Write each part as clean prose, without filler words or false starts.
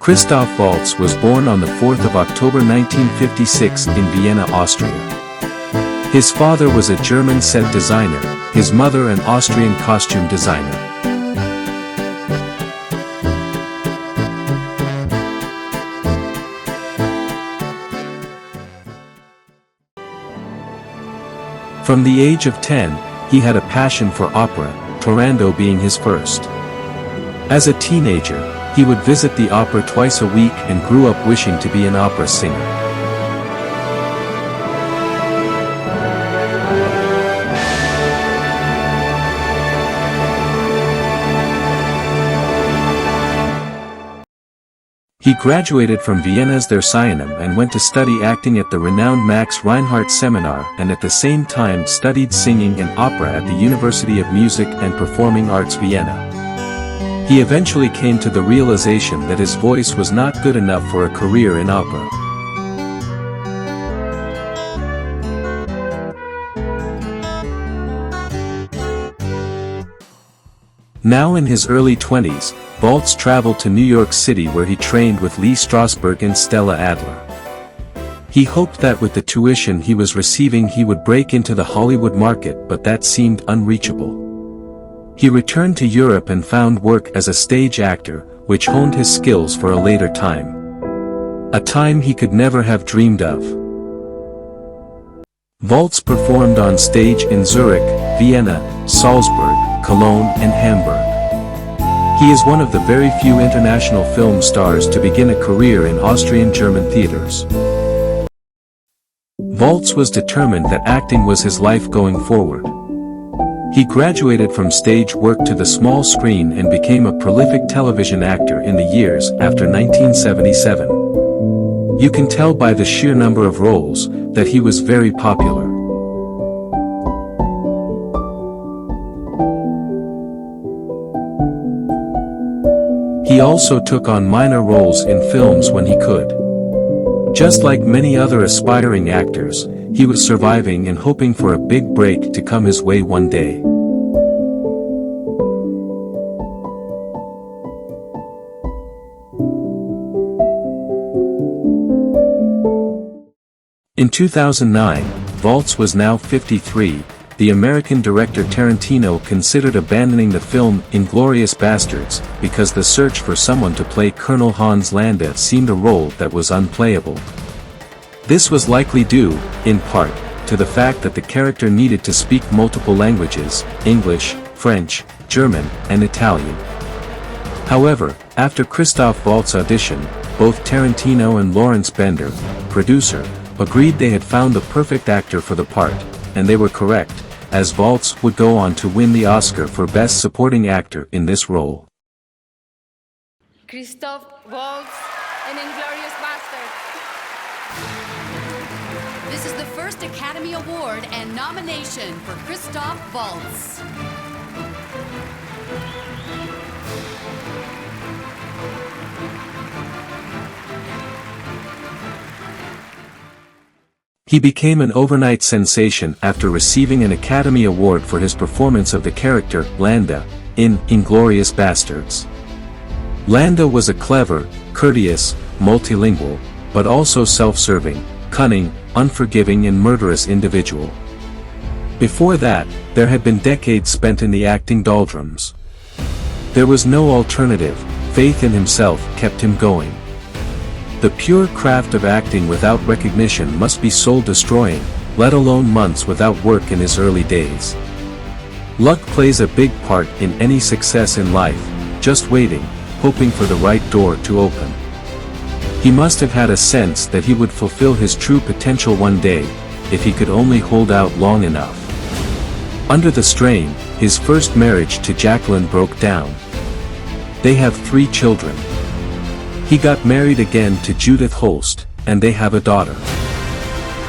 Christoph Waltz was born on the 4th of October 1956 in Vienna, Austria. His father was a German set designer, his mother an Austrian costume designer. From the age of 10, he had a passion for opera, Taranto being his first. As a teenager, he would visit the opera twice a week and grew up wishing to be an opera singer. He graduated from Vienna's Theatercentrum and went to study acting at the renowned Max Reinhardt Seminar, and at the same time studied singing and opera at the University of Music and Performing Arts Vienna. He eventually came to the realization that his voice was not good enough for a career in opera. Now in his early 20s, Waltz traveled to New York City where he trained with Lee Strasberg and Stella Adler. He hoped that with the tuition he was receiving he would break into the Hollywood market, but that seemed unreachable. He returned to Europe and found work as a stage actor, which honed his skills for a later time. A time he could never have dreamed of. Waltz performed on stage in Zurich, Vienna, Salzburg, Cologne and Hamburg. He is one of the very few international film stars to begin a career in Austrian-German theaters. Waltz was determined that acting was his life going forward. He graduated from stage work to the small screen and became a prolific television actor in the years after 1977. You can tell by the sheer number of roles that he was very popular. He also took on minor roles in films when he could. Just like many other aspiring actors, he was surviving and hoping for a big break to come his way one day. In 2009, Waltz was now 53, the American director Tarantino considered abandoning the film *Inglourious Basterds* because the search for someone to play Colonel Hans Landa seemed a role that was unplayable. This was likely due, in part, to the fact that the character needed to speak multiple languages, English, French, German, and Italian. However, after Christoph Waltz's audition, both Tarantino and Lawrence Bender, producer, agreed they had found the perfect actor for the part, and they were correct, as Waltz would go on to win the Oscar for Best Supporting Actor in this role. Christoph Waltz in *Inglourious Basterds*. This is the first Academy Award and nomination for Christoph Waltz. He became an overnight sensation after receiving an Academy Award for his performance of the character Landa in *Inglourious Basterds*. Landa was a clever, courteous, multilingual, but also self-serving, cunning, unforgiving and murderous individual. Before that, there had been decades spent in the acting doldrums. There was no alternative, faith in himself kept him going. The pure craft of acting without recognition must be soul-destroying, let alone months without work in his early days. Luck plays a big part in any success in life, just waiting, hoping for the right door to open. He must have had a sense that he would fulfill his true potential one day, if he could only hold out long enough. Under the strain, his first marriage to Jacqueline broke down. They have 3 children. He got married again to Judith Holst, and they have a daughter.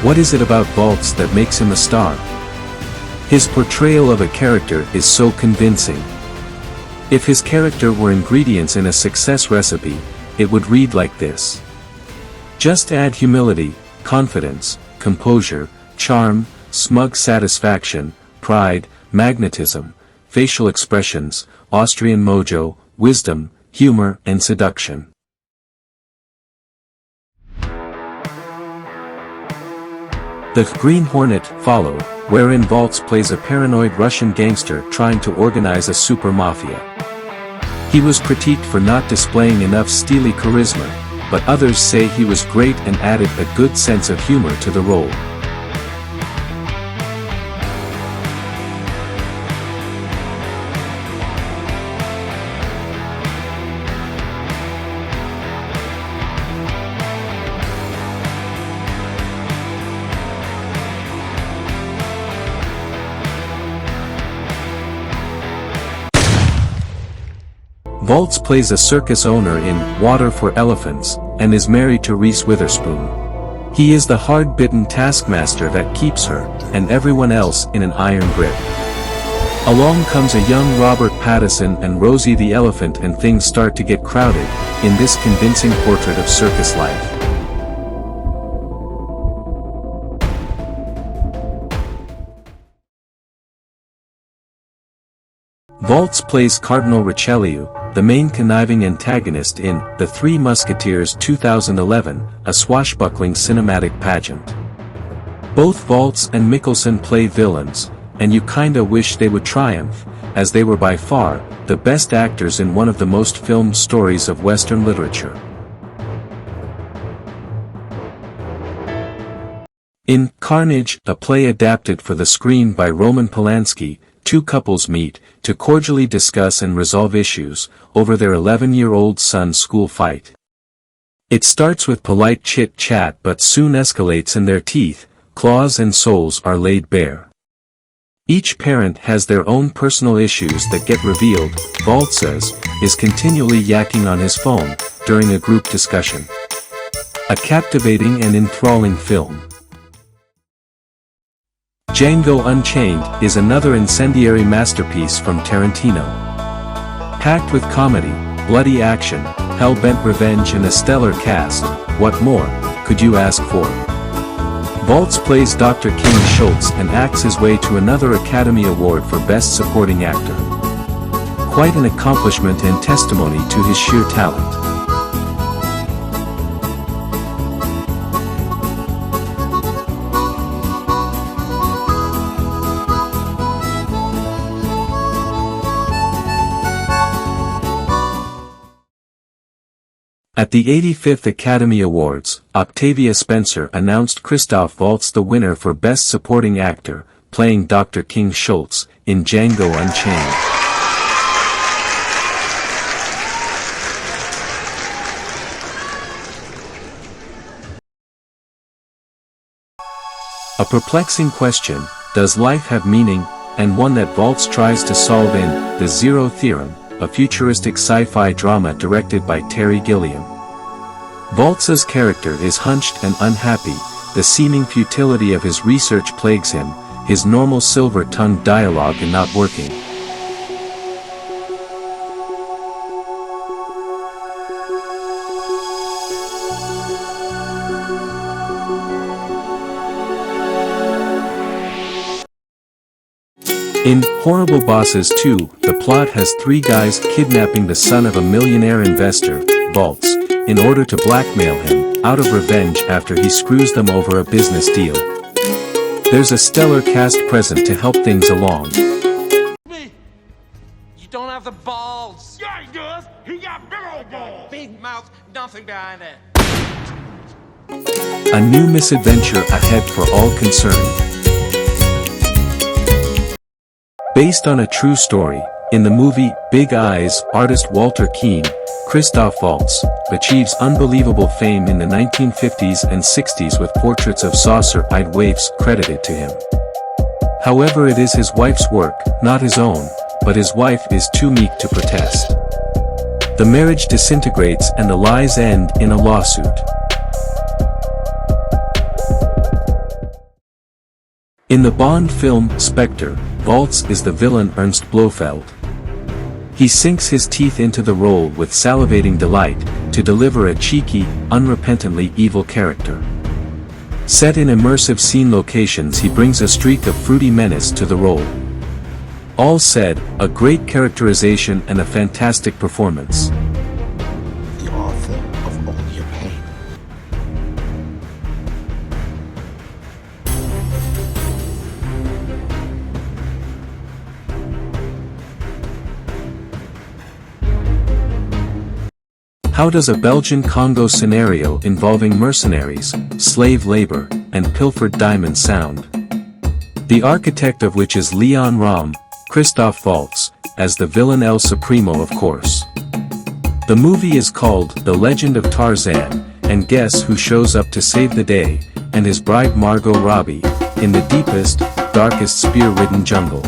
What is it about Waltz that makes him a star? His portrayal of a character is so convincing. If his character were ingredients in a success recipe, it would read like this. Just add humility, confidence, composure, charm, smug satisfaction, pride, magnetism, facial expressions, Austrian mojo, wisdom, humor and seduction. The Green Hornet followed, wherein Waltz plays a paranoid Russian gangster trying to organize a super mafia. He was critiqued for not displaying enough steely charisma, but others say he was great and added a good sense of humor to the role. Waltz plays a circus owner in Water for Elephants, and is married to Reese Witherspoon. He is the hard-bitten taskmaster that keeps her, and everyone else in an iron grip. Along comes a young Robert Pattinson and Rosie the elephant, and things start to get crowded, in this convincing portrait of circus life. Waltz plays Cardinal Richelieu, the main conniving antagonist in The Three Musketeers 2011, a swashbuckling cinematic pageant. Both Waltz and Mikkelsen play villains, and you kinda wish they would triumph, as they were by far the best actors in one of the most filmed stories of Western literature. In Carnage, a play adapted for the screen by Roman Polanski, two couples meet to cordially discuss and resolve issues over their 11-year-old son's school fight. It starts with polite chit-chat but soon escalates, and their teeth, claws and souls are laid bare. Each parent has their own personal issues that get revealed. Waltz is continually yakking on his phone during a group discussion. A captivating and enthralling film. Django Unchained is another incendiary masterpiece from Tarantino. Packed with comedy, bloody action, hell-bent revenge and a stellar cast, what more could you ask for? Waltz plays Dr. King Schultz and acts his way to another Academy Award for Best Supporting Actor. Quite an accomplishment and testimony to his sheer talent. At the 85th Academy Awards, Octavia Spencer announced Christoph Waltz the winner for Best Supporting Actor, playing Dr. King Schultz, in Django Unchained. A perplexing question, does life have meaning, and one that Waltz tries to solve in The Zero Theorem, a futuristic sci-fi drama directed by Terry Gilliam. Waltz's character is hunched and unhappy, the seeming futility of his research plagues him, his normal silver-tongued dialogue not working. In Horrible Bosses 2, the plot has three guys kidnapping the son of a millionaire investor, Waltz, in order to blackmail him, out of revenge after he screws them over a business deal. There's a stellar cast present to help things along. You don't have the balls. Yeah, he does. He got big old balls. Big mouth, nothing behind it. A new misadventure ahead for all concerned. Based on a true story, in the movie Big Eyes, artist Walter Keane, Christoph Waltz, achieves unbelievable fame in the 1950s and 60s with portraits of saucer-eyed waifs credited to him. However, it is his wife's work, not his own, but his wife is too meek to protest. The marriage disintegrates and the lies end in a lawsuit. In the Bond film Spectre, Waltz is the villain Ernst Blofeld. He sinks his teeth into the role with salivating delight, to deliver a cheeky, unrepentantly evil character. Set in immersive scene locations, he brings a streak of fruity menace to the role. All said, a great characterization and a fantastic performance. The author of all your pain. How does a Belgian Congo scenario involving mercenaries, slave labor, and pilfered diamonds sound? The architect of which is Leon Rom, Christoph Waltz, as the villain El Supremo of course. The movie is called The Legend of Tarzan, and guess who shows up to save the day, and his bride Margot Robbie, in the deepest, darkest spear-ridden jungle.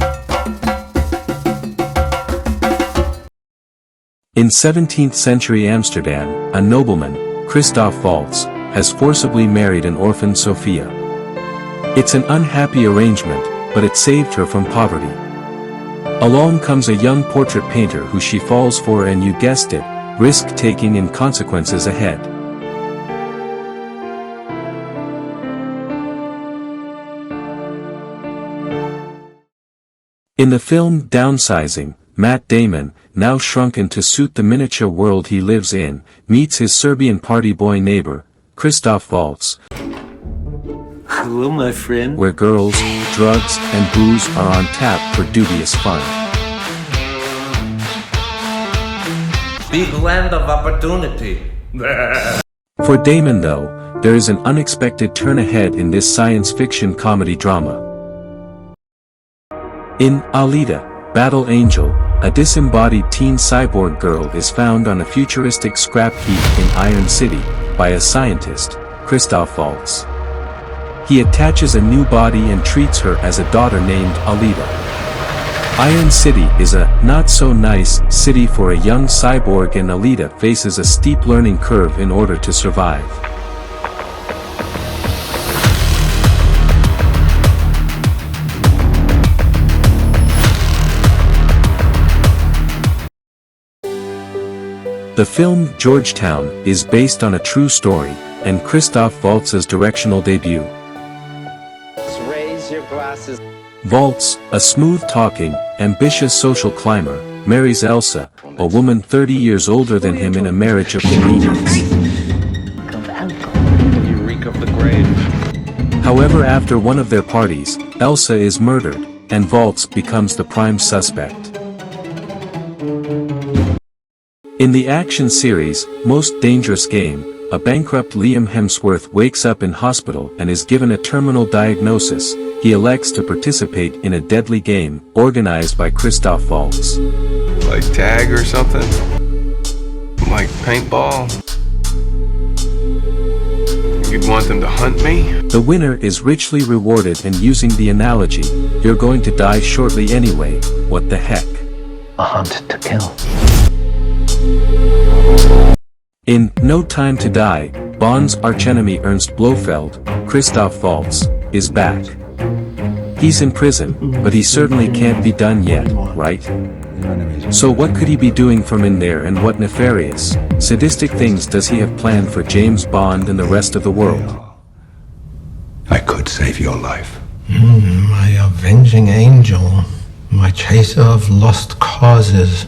In 17th century Amsterdam, a nobleman, Christoph Waltz, has forcibly married an orphan Sophia. It's an unhappy arrangement, but it saved her from poverty. Along comes a young portrait painter who she falls for, and you guessed it, risk-taking and consequences ahead. In the film Downsizing, Matt Damon, now shrunken to suit the miniature world he lives in, meets his Serbian party boy neighbor, Christoph Waltz. Hello, my friend. Where girls, drugs, and booze are on tap for dubious fun. Big land of opportunity. For Damon though, there is an unexpected turn ahead in this science fiction comedy drama. In Alita, Battle Angel, a disembodied teen cyborg girl is found on a futuristic scrap heap in Iron City, by a scientist, Christoph Waltz. He attaches a new body and treats her as a daughter named Alita. Iron City is a not-so-nice city for a young cyborg, and Alita faces a steep learning curve in order to survive. The film Georgetown is based on a true story, and Christoph Waltz's directional debut. Raise your glasses. Waltz, a smooth-talking, ambitious social climber, marries Elsa, a woman 30 years older than him in a marriage of convenience. You reek of the grave. However, after one of their parties, Elsa is murdered, and Waltz becomes the prime suspect. In the action series, Most Dangerous Game, a bankrupt Liam Hemsworth wakes up in hospital and is given a terminal diagnosis. He elects to participate in a deadly game, organized by Christoph Waltz. Like tag or something? Like paintball? You'd want them to hunt me? The winner is richly rewarded, and using the analogy, you're going to die shortly anyway, what the heck? A hunt to kill. In No Time to Die, Bond's archenemy Ernst Blofeld, Christoph Waltz, is back. He's in prison, but he certainly can't be done yet, right? So what could he be doing from in there, and what nefarious, sadistic things does he have planned for James Bond and the rest of the world? I could save your life. My avenging angel, my chaser of lost causes.